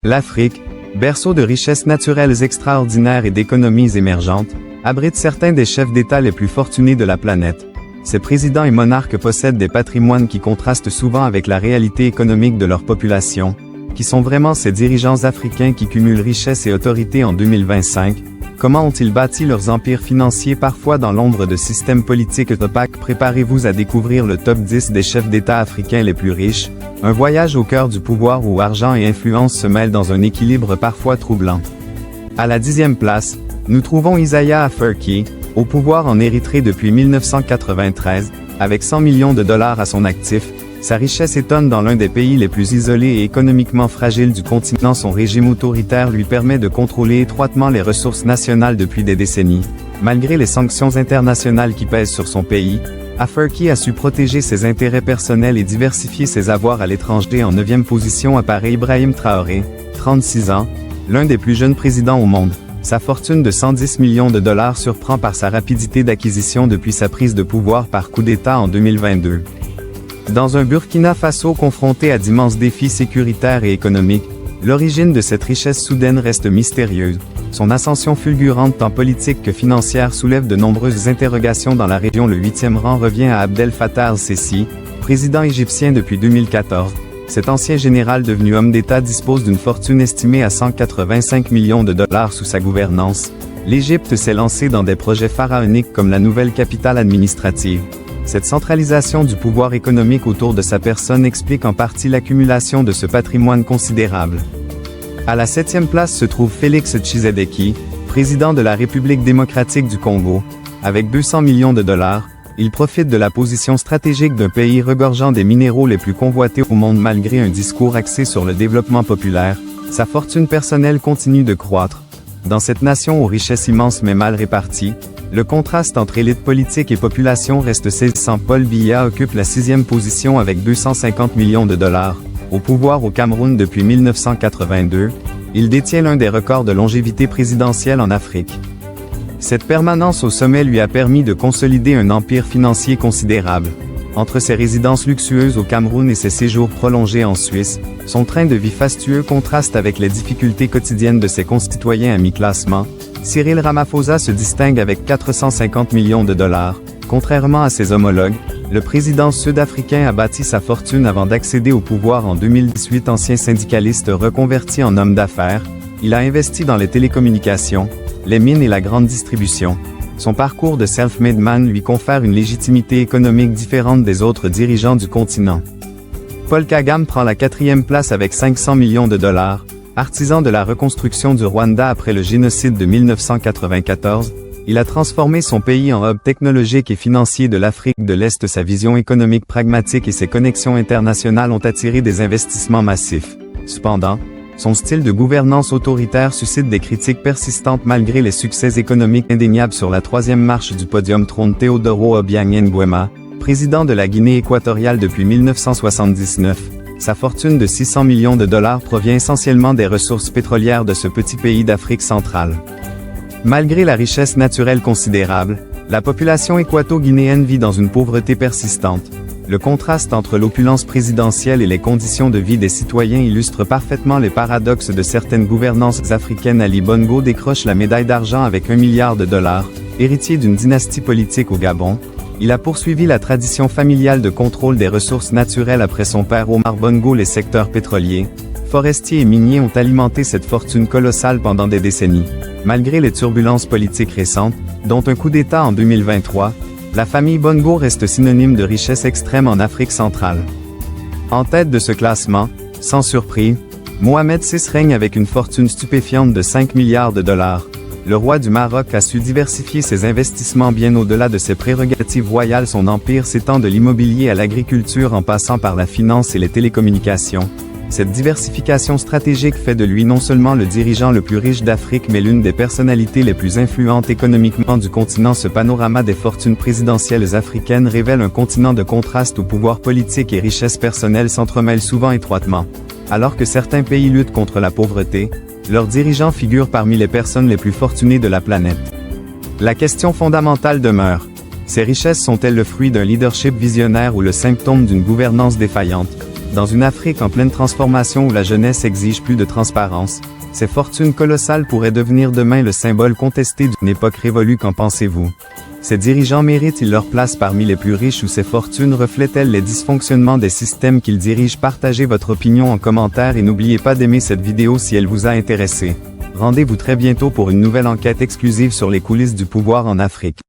L'Afrique, berceau de richesses naturelles extraordinaires et d'économies émergentes, abrite certains des chefs d'État les plus fortunés de la planète. Ces présidents et monarques possèdent des patrimoines qui contrastent souvent avec la réalité économique de leur population. Qui sont vraiment ces dirigeants africains qui cumulent richesse et autorité en 2025? Comment ont-ils bâti leurs empires financiers parfois dans l'ombre de systèmes politiques opaques? Préparez-vous à découvrir le top 10 des chefs d'État africains les plus riches, un voyage au cœur du pouvoir où argent et influence se mêlent dans un équilibre parfois troublant. À la 10e place, nous trouvons Isaiah Afwerki, au pouvoir en Érythrée depuis 1993, avec 100 millions de dollars à son actif. Sa richesse étonne dans l'un des pays les plus isolés et économiquement fragiles du continent. Son régime autoritaire lui permet de contrôler étroitement les ressources nationales depuis des décennies. Malgré les sanctions internationales qui pèsent sur son pays, Afwerki a su protéger ses intérêts personnels et diversifier ses avoirs à l'étranger. En 9e position apparaît Ibrahim Traoré, 36 ans, l'un des plus jeunes présidents au monde. Sa fortune de 110 millions de dollars surprend par sa rapidité d'acquisition depuis sa prise de pouvoir par coup d'État en 2022. Dans un Burkina Faso confronté à d'immenses défis sécuritaires et économiques, l'origine de cette richesse soudaine reste mystérieuse. Son ascension fulgurante tant politique que financière soulève de nombreuses interrogations dans la région. Le 8e rang revient à Abdel Fattah al-Sisi, président égyptien depuis 2014. Cet ancien général devenu homme d'État dispose d'une fortune estimée à 185 millions de dollars sous sa gouvernance. L'Égypte s'est lancée dans des projets pharaoniques comme la nouvelle capitale administrative. Cette centralisation du pouvoir économique autour de sa personne explique en partie l'accumulation de ce patrimoine considérable. À la 7e place se trouve Félix Tshisekedi, président de la République démocratique du Congo. Avec 200 millions de dollars, il profite de la position stratégique d'un pays regorgeant des minéraux les plus convoités au monde malgré un discours axé sur le développement populaire. Sa fortune personnelle continue de croître. Dans cette nation aux richesses immenses mais mal réparties, le contraste entre élite politique et population reste saisissant. Paul Biya occupe la 6e position avec 250 millions de dollars. Au pouvoir au Cameroun depuis 1982, il détient l'un des records de longévité présidentielle en Afrique. Cette permanence au sommet lui a permis de consolider un empire financier considérable. Entre ses résidences luxueuses au Cameroun et ses séjours prolongés en Suisse, son train de vie fastueux contraste avec les difficultés quotidiennes de ses concitoyens à mi-classement. Cyril Ramaphosa se distingue avec 450 millions de dollars. Contrairement à ses homologues, le président sud-africain a bâti sa fortune avant d'accéder au pouvoir en 2018. Ancien syndicaliste reconverti en homme d'affaires, il a investi dans les télécommunications, les mines et la grande distribution. Son parcours de self-made man lui confère une légitimité économique différente des autres dirigeants du continent. Paul Kagame prend la 4e place avec 500 millions de dollars. Artisan de la reconstruction du Rwanda après le génocide de 1994, il a transformé son pays en hub technologique et financier de l'Afrique de l'Est. Sa vision économique pragmatique et ses connexions internationales ont attiré des investissements massifs. Cependant, son style de gouvernance autoritaire suscite des critiques persistantes malgré les succès économiques indéniables. Sur la 3e marche du podium trône Teodoro Obiang Nguema, président de la Guinée équatoriale depuis 1979. Sa fortune de 600 millions de dollars provient essentiellement des ressources pétrolières de ce petit pays d'Afrique centrale. Malgré la richesse naturelle considérable, la population équato-guinéenne vit dans une pauvreté persistante. Le contraste entre l'opulence présidentielle et les conditions de vie des citoyens illustre parfaitement les paradoxes de certaines gouvernances africaines. Ali Bongo décroche la médaille d'argent avec 1 milliard de dollars, héritier d'une dynastie politique au Gabon. Il a poursuivi la tradition familiale de contrôle des ressources naturelles après son père Omar Bongo. Les secteurs pétroliers, forestiers et miniers ont alimenté cette fortune colossale pendant des décennies. Malgré les turbulences politiques récentes, dont un coup d'État en 2023, la famille Bongo reste synonyme de richesse extrême en Afrique centrale. En tête de ce classement, sans surprise, Mohamed VI règne avec une fortune stupéfiante de 5 milliards de dollars. Le roi du Maroc a su diversifier ses investissements bien au-delà de ses prérogatives royales. Son empire s'étend de l'immobilier à l'agriculture en passant par la finance et les télécommunications. Cette diversification stratégique fait de lui non seulement le dirigeant le plus riche d'Afrique mais l'une des personnalités les plus influentes économiquement du continent. Ce panorama des fortunes présidentielles africaines révèle un continent de contraste où pouvoir politique et richesse personnelle s'entremêlent souvent étroitement. Alors que certains pays luttent contre la pauvreté, leurs dirigeants figurent parmi les personnes les plus fortunées de la planète. La question fondamentale demeure. Ces richesses sont-elles le fruit d'un leadership visionnaire ou le symptôme d'une gouvernance défaillante? Dans une Afrique en pleine transformation où la jeunesse exige plus de transparence, ces fortunes colossales pourraient devenir demain le symbole contesté d'une époque révolue. Qu'en pensez-vous? Ces dirigeants méritent-ils leur place parmi les plus riches ou ces fortunes reflètent-elles les dysfonctionnements des systèmes qu'ils dirigent? Partagez votre opinion en commentaire et n'oubliez pas d'aimer cette vidéo si elle vous a intéressé. Rendez-vous très bientôt pour une nouvelle enquête exclusive sur les coulisses du pouvoir en Afrique.